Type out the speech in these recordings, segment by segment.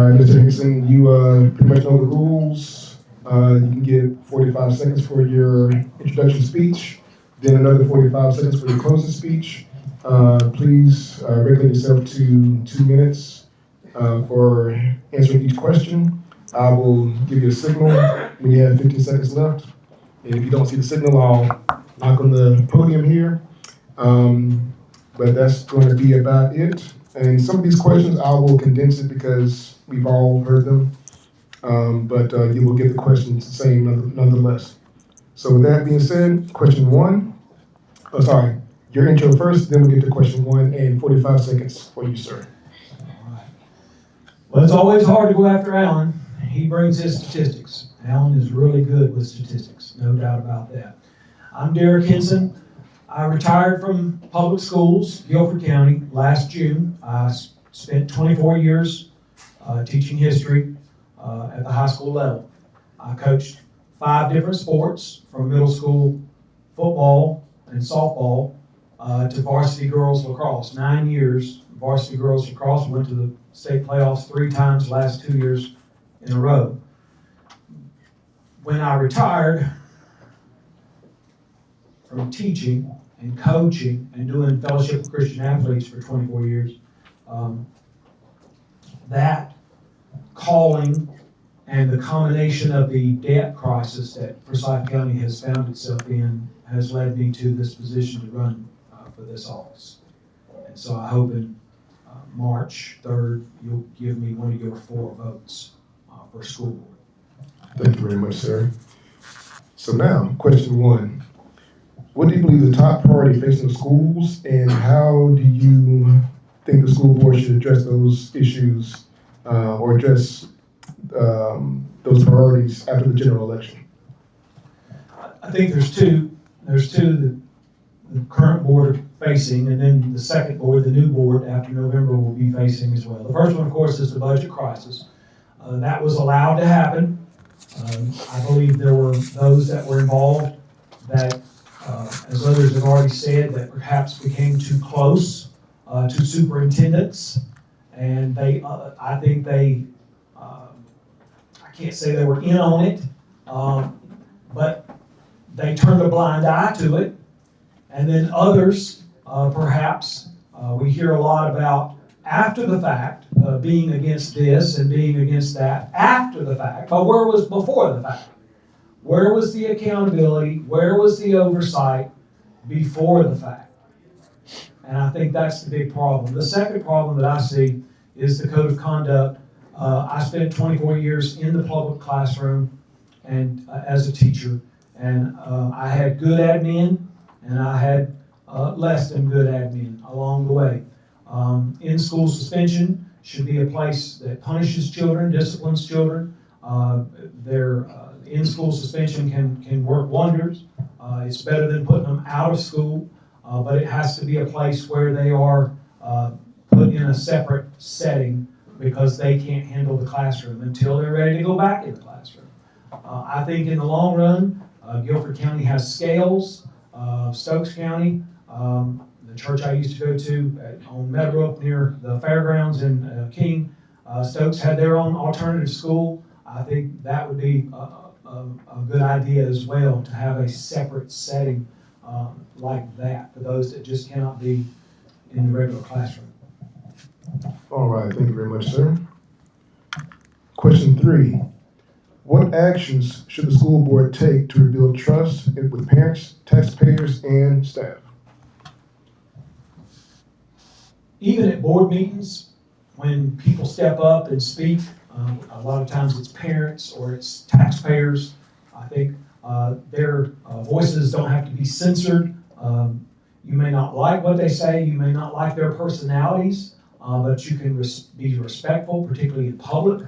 right, Mr. Hinson, you pretty much know the rules. You can get 45 seconds for your introduction speech, then another 45 seconds for your closing speech. Please regulate yourself to 2 minutes for answering each question. I will give you a signal when you have 15 seconds left. And if you don't see the signal, I'll knock on the podium here. But that's going to be about it. And some of these questions, I will condense it because we've all heard them. But you will get the questions the same nonetheless. So with that being said, question one. Oh, sorry. Your intro first, then we'll get to question one and 45 seconds for you, sir. All right. Well, it's always hard to go after Alan. He brings his statistics. Alan is really good with statistics, no doubt about that. I'm Derrick Hinson. I retired from public schools, Guilford County, last June. I spent 24 years teaching history at the high school level. I coached 5 different sports, from middle school football and softball to varsity girls lacrosse. 9 years varsity girls lacrosse. Went to the state playoffs 3 times, last 2 years in a row. When I retired from teaching and coaching and doing Fellowship of Christian Athletes for 24 years, that calling and the combination of the debt crisis that Forsyth County has found itself in has led me to this position to run for this office. And so I hope in March 3rd, you'll give me one of your 4 votes for school board. Thank you very much, sir. So now, question one. What do you believe the top priority facing the schools, and how do you think the school board should address those issues or address those priorities after the general election? I think there's two. There's two that the current board are facing, and then the second board, the new board after November, will be facing as well. The first one, of course, is the budget crisis. That was allowed to happen. I believe there were those that were involved that, as others have already said, that perhaps became too close to superintendents, and they, I think they, I can't say they were in on it, but they turned a blind eye to it. And then others, perhaps, we hear a lot about after the fact, being against this and being against that after the fact. But where was before the fact? Where was the accountability? Where was the oversight before the fact? And I think that's the big problem. The second problem that I see is the code of conduct. I spent 24 years in the public classroom and as a teacher, and I had good admin and I had less than good admin along the way. In-school suspension should be a place that punishes children, disciplines children. Their in-school suspension can work wonders. It's better than putting them out of school, but it has to be a place where they are put in a separate setting because they can't handle the classroom until they're ready to go back in the classroom. I think in the long run, Guilford County has scales. Stokes County, the church I used to go to on Meadowbrook near the fairgrounds in King, Stokes had their own alternative school. I think that would be a good idea as well, to have a separate setting like that for those that just cannot be in the regular classroom. All right, thank you very much, sir. Question 3. What actions should the school board take to rebuild trust with parents, taxpayers, and staff? Even at board meetings, when people step up and speak, a lot of times it's parents or it's taxpayers. I think their voices don't have to be censored. You may not like what they say, you may not like their personalities, but you can be respectful, particularly in public.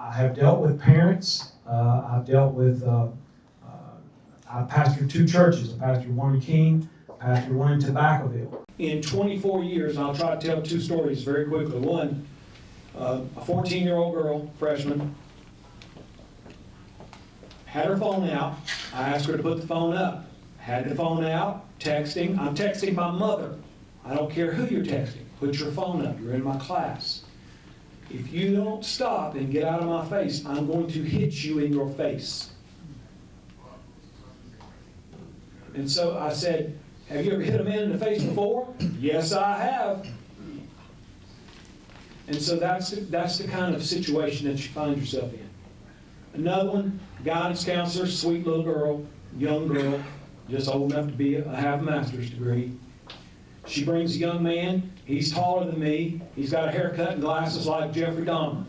I have dealt with parents. I've dealt with, I pastored 2 churches. I pastored one in King, I pastored one in Tobaccoville. In 24 years, and I'll try to tell 2 stories very quickly. One, a 14-year-old girl, freshman, had her phone out. I asked her to put the phone up. Had the phone out, texting. I'm texting my mother. I don't care who you're texting. Put your phone up. You're in my class. if you don't stop and get out of my face, I'm going to hit you in your face. And so I said, have you ever hit a man in the face before? Yes, I have. And so that's the kind of situation that you find yourself in. Another one, guidance counselor, sweet little girl, young girl, just old enough to have a master's degree. She brings a young man, he's taller than me, he's got a haircut and glasses like Jeffrey Dahmer.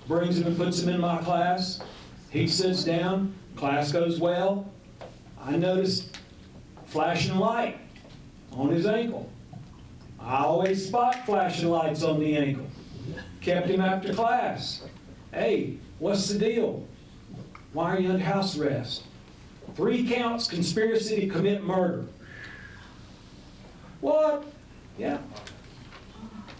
Brings him and puts him in my class. He sits down, class goes well. I noticed flashing light on his ankle. I always spot flashing lights on the ankle. Kept him after class. Hey, what's the deal? Why are you under house arrest? 3 counts, conspiracy to commit murder. What? Yeah.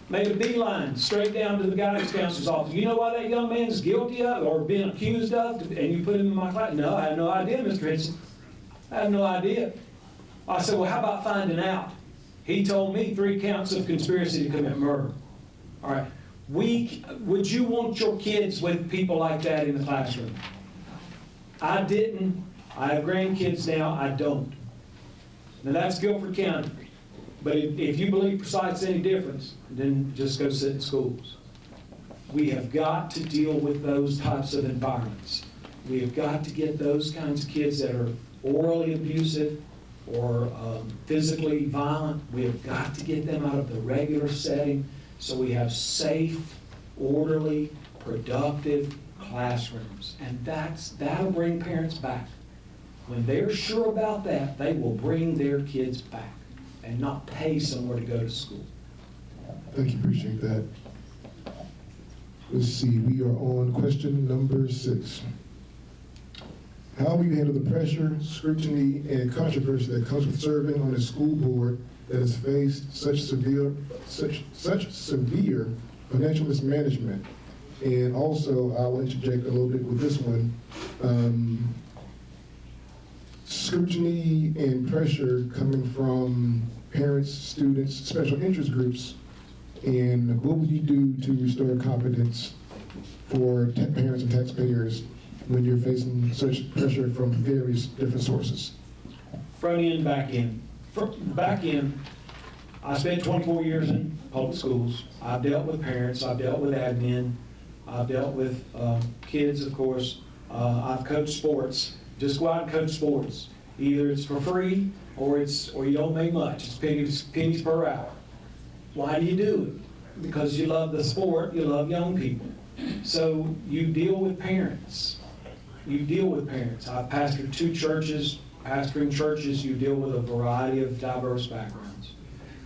Made a beeline straight down to the guidance counselor's office. You know what that young man is guilty of or being accused of? And you put him in my class? No, I have no idea, Mr. Hinson. I have no idea. I said, well, how about finding out? He told me 3 counts of conspiracy to commit murder. All right. Would you want your kids with people like that in the classroom? I didn't. I have grandkids now. I don't. Now that's Guilford County. But if you believe Forsyth's any difference, then just go sit in schools. We have got to deal with those types of environments. We have got to get those kinds of kids that are orally abusive or physically violent. We have got to get them out of the regular setting so we have safe, orderly, productive classrooms. And that'll bring parents back. When they're sure about that, they will bring their kids back and not pay somewhere to go to school. Thank you, appreciate that. Let's see, we are on question number 6. How will you handle the pressure, scrutiny, and controversy that comes with serving on a school board that has faced such severe financial mismanagement? And also, I will interject a little bit with this one. Scrutiny and pressure coming from parents, students, special interest groups, and what would you do to restore confidence for parents and taxpayers when you're facing such pressure from various different sources? Front end, back end. Back end, I spent 24 years in public schools. I've dealt with parents, I've dealt with admin, I've dealt with kids, of course. I've coached sports. Just go out and coach sports. Either it's for free or you don't make much. It's pennies per hour. Why do you do it? Because you love the sport, you love young people. So you deal with parents. You deal with parents. I've pastored 2 churches. Pastoring churches, you deal with a variety of diverse backgrounds.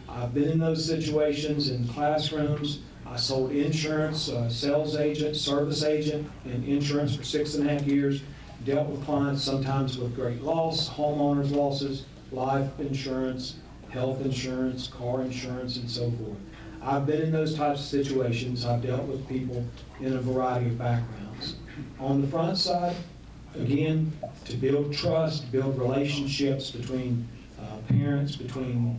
I've been in those situations in classrooms. I sold insurance, sales agent, service agent in insurance for 6.5 years. Dealt with clients sometimes with great loss, homeowners losses, life insurance, health insurance, car insurance, and so forth. I've been in those types of situations. I've dealt with people in a variety of backgrounds. On the front side, again, to build trust, build relationships between parents, between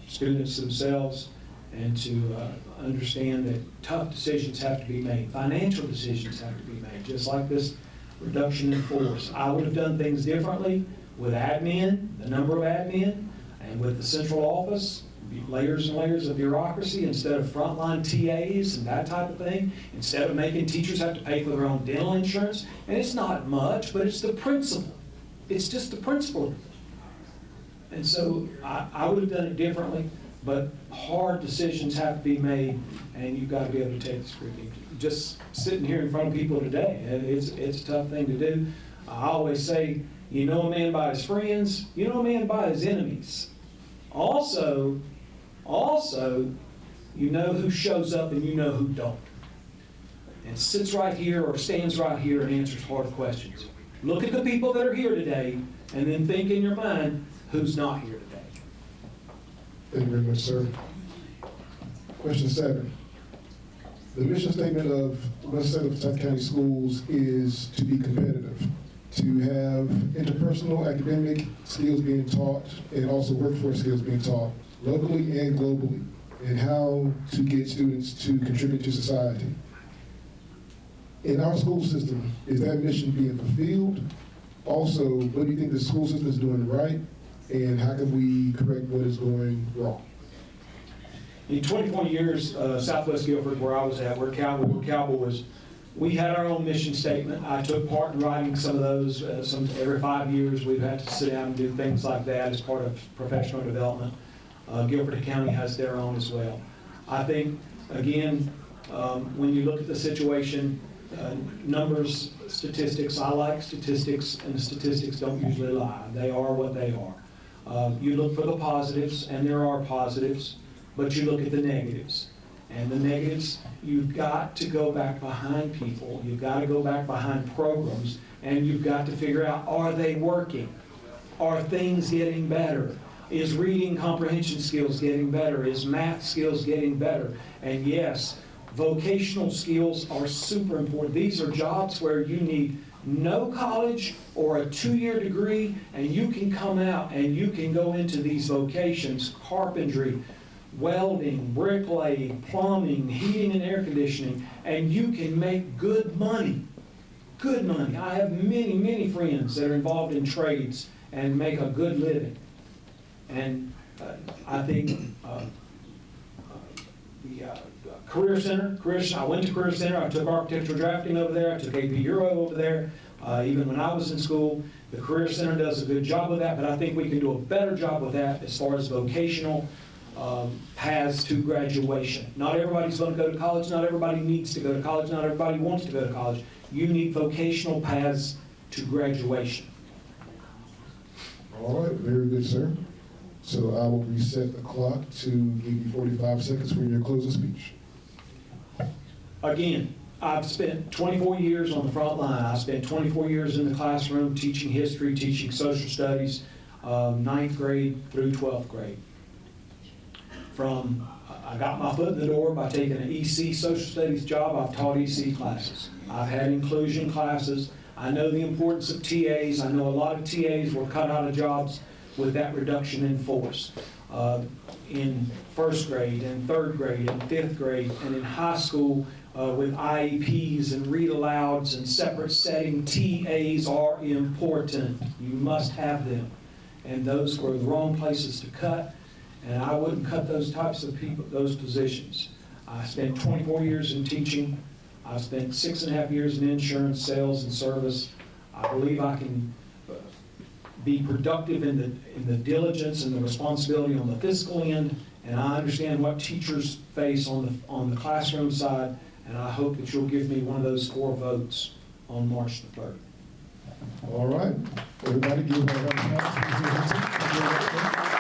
students themselves, and to understand that tough decisions have to be made. Financial decisions have to be made, just like this reduction in force. I would have done things differently with admin, the number of admin, and with the central office, layers and layers of bureaucracy instead of frontline TAs and that type of thing, instead of making teachers have to pay for their own dental insurance. And it's not much, but it's the principle. It's just the principle. And so I would have done it differently, but hard decisions have to be made, and you've got to be able to take the scrutiny. Just sitting here in front of people today, it's a tough thing to do. I always say, you know a man by his friends, you know a man by his enemies. Also, you know who shows up and you know who don't. And sits right here or stands right here and answers hard questions. Look at the people that are here today and then think in your mind, who's not here today. Thank you very much, sir. Question 7. The mission statement of Winston-Salem Forsyth County Schools is to be competitive, to have interpersonal academic skills being taught and also workforce skills being taught locally and globally. and how to get students to contribute to society. In our school system, is that mission being fulfilled? Also, what do you think the school system is doing right, and how can we correct what is going wrong? In 24 years, Southwest Guilford, where I was at, we're Cowboys, we had our own mission statement. I took part in writing some of those. Every 5 years, we've had to sit down and do things like that as part of professional development. Guilford County has their own as well. I think, again, when you look at the situation, numbers, statistics, I like statistics, and the statistics don't usually lie. They are what they are. You look for the positives, and there are positives, but you look at the negatives. And the negatives, you've got to go back behind people, you've got to go back behind programs, and you've got to figure out, are they working? Are things getting better? Is reading comprehension skills getting better? Is math skills getting better? And yes, vocational skills are super important. These are jobs where you need no college or a 2-year degree, and you can come out and you can go into these vocations, carpentry, welding, bricklaying, plumbing, heating and air conditioning, and you can make good money. Good money. I have many, many friends that are involved in trades and make a good living. And I think the Career Center, I went to Career Center, I took architectural drafting over there, I took AP Euro over there, even when I was in school. The Career Center does a good job with that, but I think we can do a better job with that as far as vocational paths to graduation. Not everybody's going to go to college, not everybody needs to go to college, not everybody wants to go to college. You need vocational paths to graduation. All right, very good, sir. So I will reset the clock to give you 45 seconds for your closing speech. Again, I've spent 24 years on the front line. I spent 24 years in the classroom teaching history, teaching social studies, 9th grade through 12th grade. I got my foot in the door by taking an EC social studies job. I've taught EC classes. I've had inclusion classes. I know the importance of TAs. I know a lot of TAs were cut out of jobs with that reduction in force. In 1st grade, and 3rd grade, and 5th grade, and in high school with IEPs and read alouds and separate setting, TAs are important. You must have them. And those were the wrong places to cut. And I wouldn't cut those types of people, those positions. I spent 24 years in teaching. I spent 6.5 years in insurance, sales, and service. I believe I can be productive in the diligence and the responsibility on the fiscal end, and I understand what teachers face on the classroom side, and I hope that you'll give me one of those 4 votes on March the 3rd. All right. Everybody give her a round of applause.